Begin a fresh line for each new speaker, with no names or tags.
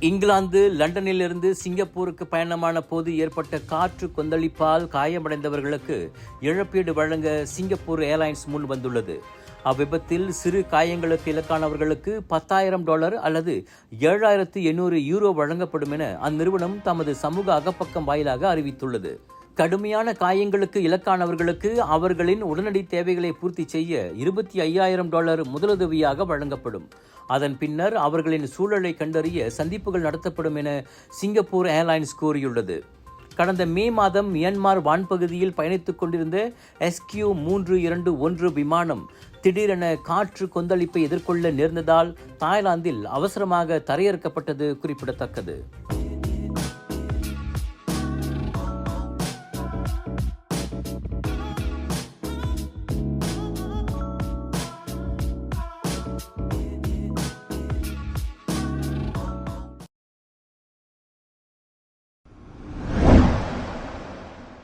இங்கிலாந்து லண்டனிலிருந்து சிங்கப்பூருக்கு பயணமான போது ஏற்பட்ட காற்று கொந்தளிப்பால் காயமடைந்தவர்களுக்கு இழப்பீடு வழங்க சிங்கப்பூர் ஏர்லைன்ஸ் முன் வந்துள்ளது. அவ்விபத்தில் சிறு காயங்களுக்கு இலக்கானவர்களுக்கு $10,000 அல்லது €7,800 வழங்கப்படும் என அந்நிறுவனம் தமது சமூக அகப்பக்கம் வாயிலாக அறிவித்துள்ளது. கடுமையான காயங்களுக்கு இலக்கானவர்களுக்கு அவர்களின் உடனடி தேவைகளை பூர்த்தி செய்ய $25,000 முதலுதவியாக வழங்கப்படும். அதன் பின்னர் அவர்களின் சூழலை கண்டறிய சந்திப்புகள் நடத்தப்படும் என சிங்கப்பூர் ஏர்லைன்ஸ் கூறியுள்ளது. கடந்த மே மாதம் மியான்மர் வான்பகுதியில் பயணித்துக் கொண்டிருந்த SQ321 விமானம் திடீரென காற்று கொந்தளிப்பை எதிர்கொள்ள நேர்ந்ததால் தாய்லாந்தில் அவசரமாக தரையிறக்கப்பட்டது குறிப்பிடத்தக்கது.